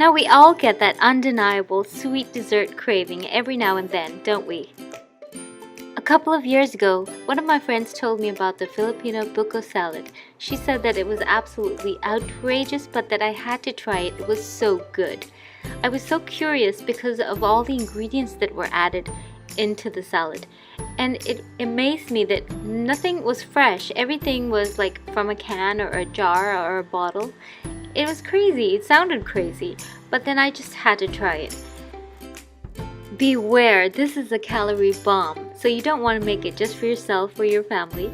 Now we all get that undeniable sweet dessert craving every now and then, don't we? A couple of years ago, one of my friends told me about the Filipino Buko Salad. She said that it was absolutely outrageous, but that I had to try it. It was so good. I was so curious because of all the ingredients that were added into the salad. And it amazed me that nothing was fresh. Everything was like from a can or a jar or a bottle. It was crazy. It sounded crazy. But then I just had to try it. Beware, this is a calorie bomb. So you don't want to make it just for yourself or your family.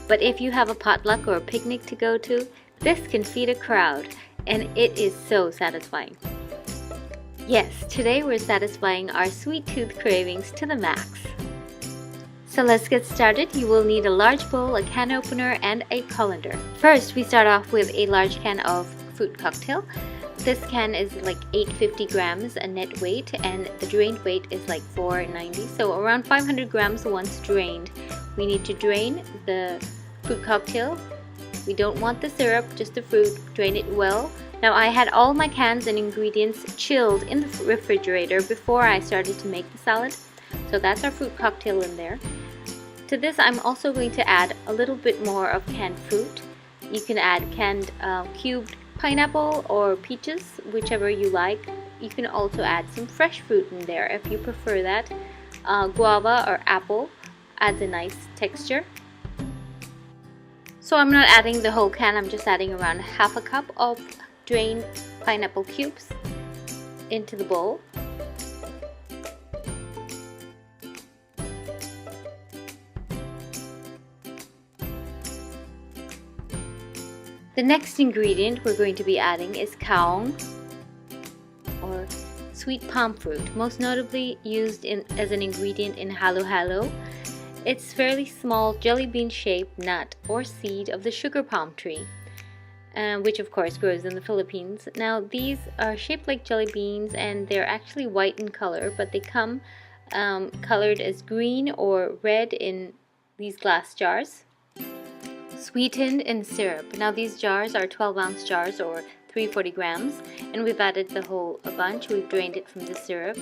But if you have a potluck or a picnic to go to, this can feed a crowd. And it is so satisfying. Yes, today we're satisfying our sweet tooth cravings to the max. So let's get started. You will need a large bowl, a can opener, and a colander. First, we start off with a large can of fruit cocktail. This can is like 850 grams a net weight, and the drained weight is like 490, so around 500 grams once drained. We need to drain the fruit cocktail. We don't want the syrup, just the fruit. Drain it well. Now I had all my cans and ingredients chilled in the refrigerator before I started to make the salad. So that's our fruit cocktail in there. To this I'm also going to add a little bit more of canned fruit. You can add canned cubed pineapple or peaches, whichever you like. You can also add some fresh fruit in there if you prefer that. Guava or apple adds a nice texture. So I'm not adding the whole can, I'm just adding around half a cup of drained pineapple cubes into the bowl. The next ingredient we're going to be adding is kaong, or sweet palm fruit, most notably used as an ingredient in halo-halo. It's fairly small jelly bean shaped nut or seed of the sugar palm tree, which of course grows in the Philippines. Now these are shaped like jelly beans and they're actually white in color, but they come colored as green or red in these glass jars. Sweetened in syrup. Now these jars are 12-ounce jars or 340 grams, and we've added the whole bunch. We've drained it from the syrup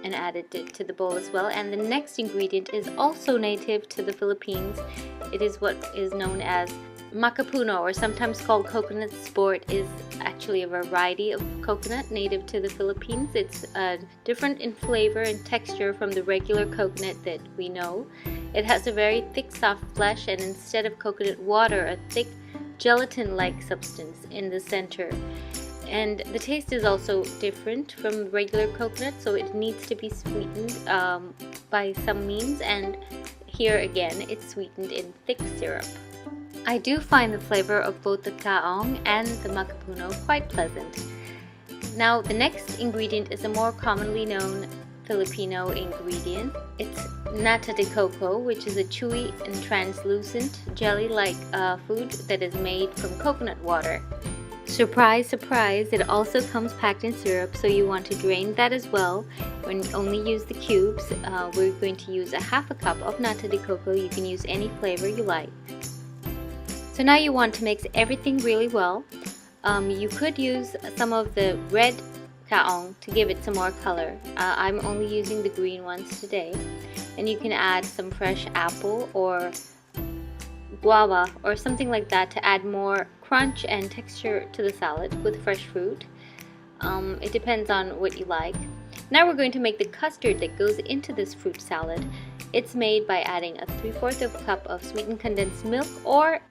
and added it to the bowl as well. And the next ingredient is also native to the Philippines. It is what is known as macapuno, or sometimes called coconut sport. Is actually a variety of coconut native to the Philippines. It's different in flavor and texture from the regular coconut that we know. It has a very thick, soft flesh, and instead of coconut water, a thick gelatin-like substance in the center. And the taste is also different from regular coconut, so it needs to be sweetened by some means, and here again it's sweetened in thick syrup. I do find the flavor of both the kaong and the macapuno quite pleasant. Now the next ingredient is a more commonly known Filipino ingredient. It's nata de coco, which is a chewy and translucent jelly-like food that is made from coconut water. Surprise, surprise, it also comes packed in syrup, so you want to drain that as well. When you only use the cubes, we're going to use a half a cup of nata de coco. You can use any flavor you like. So now you want to mix everything really well. You could use some of the red kaong to give it some more color. I'm only using the green ones today. And you can add some fresh apple or guava or something like that to add more crunch and texture to the salad with fresh fruit. It depends on what you like. Now we're going to make the custard that goes into this fruit salad. It's made by adding a 3/4 cup of sweetened condensed milk or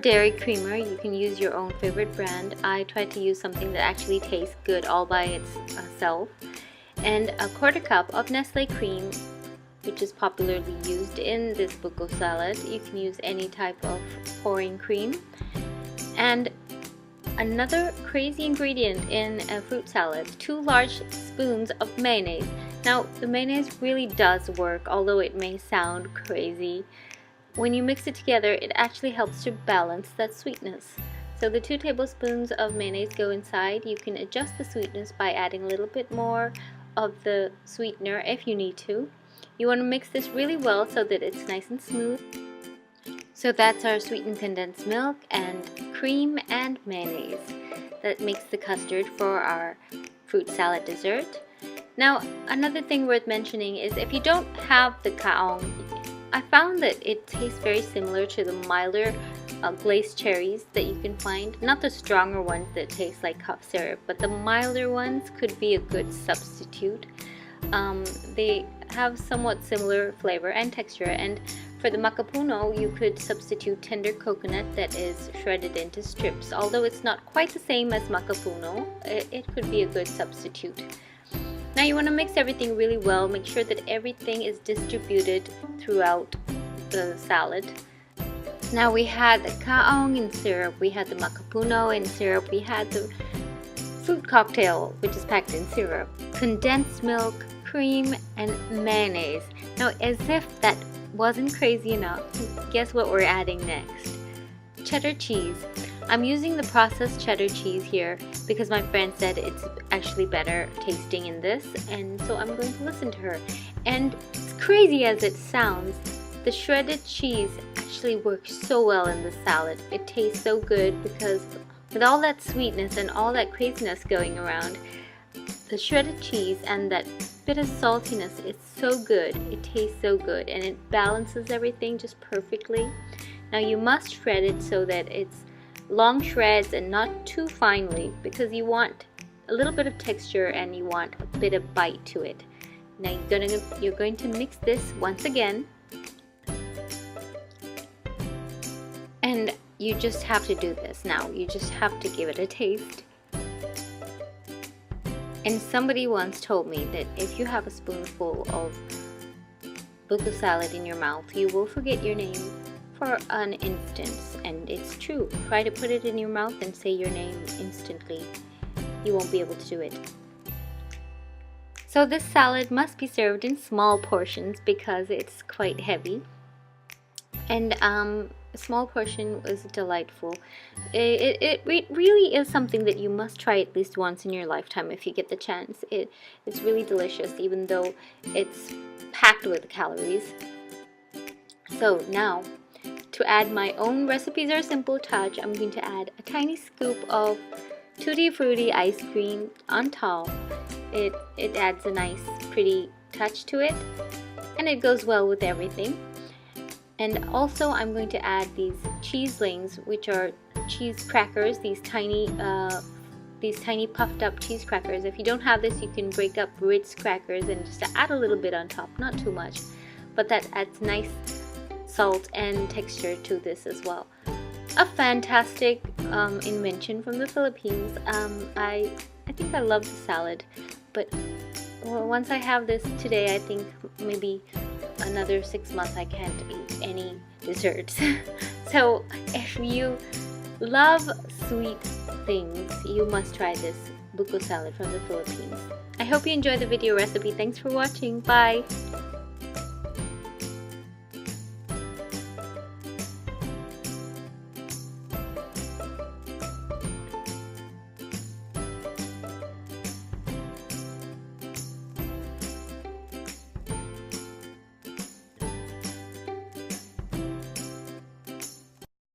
dairy creamer. You can use your own favorite brand. I try to use something that actually tastes good all by itself. And a 1/4 cup of Nestle cream, which is popularly used in this buco salad. You can use any type of pouring cream. And another crazy ingredient in a fruit salad, 2 large spoons of mayonnaise. Now the mayonnaise really does work, although it may sound crazy. When you mix it together, it actually helps to balance that sweetness. So the 2 tablespoons of mayonnaise go inside. You can adjust the sweetness by adding a little bit more of the sweetener if you need to. You want to mix this really well so that it's nice and smooth. So that's our sweetened condensed milk and cream and mayonnaise. That makes the custard for our fruit salad dessert. Now, another thing worth mentioning is if you don't have the kaong, I found that it tastes very similar to the milder glazed cherries that you can find. Not the stronger ones that taste like cough syrup, but the milder ones could be a good substitute. They have somewhat similar flavor and texture, and for the makapuno, you could substitute tender coconut that is shredded into strips. Although it's not quite the same as makapuno, it could be a good substitute. Now you want to mix everything really well. Make sure that everything is distributed throughout the salad. Now we had the kaong in syrup, we had the makapuno in syrup, we had the fruit cocktail, which is packed in syrup, condensed milk, cream, and mayonnaise. Now, as if that wasn't crazy enough, guess what we're adding next? Cheddar cheese. I'm using the processed cheddar cheese here because my friend said it's actually better tasting in this, and so I'm going to listen to her. And as crazy as it sounds, the shredded cheese actually works so well in the salad. It tastes so good because with all that sweetness and all that craziness going around, the shredded cheese and that bit of saltiness is so good. It tastes so good and it balances everything just perfectly. Now you must shred it so that it's long shreds and not too finely, because you want a little bit of texture and you want a bit of bite to it. Now you're going to mix this once again, and you just have to do this now. You just have to give it a taste. And somebody once told me that if you have a spoonful of buko salad in your mouth, you will forget your name for an instant. And it's true. Try to put it in your mouth and say your name instantly. You won't be able to do it. So this salad must be served in small portions because it's quite heavy. And a small portion was delightful. It really is something that you must try at least once in your lifetime if you get the chance. It's really delicious, even though it's packed with calories. So now, to add my own recipes or simple touch, I'm going to add a tiny scoop of Tutti Frutti ice cream on top. It adds a nice pretty touch to it, and it goes well with everything. And also I'm going to add these cheeselings, which are cheese crackers, these tiny puffed up cheese crackers. If you don't have this, you can break up Ritz crackers and just add a little bit on top, not too much, but that adds nice salt and texture to this as well. A fantastic invention from the Philippines. I think I love the salad, but once I have this today, I think maybe another 6 months I can't eat any desserts. So if you love sweet things, you must try this buko salad from the Philippines. I hope you enjoyed the video recipe. Thanks for watching. Bye!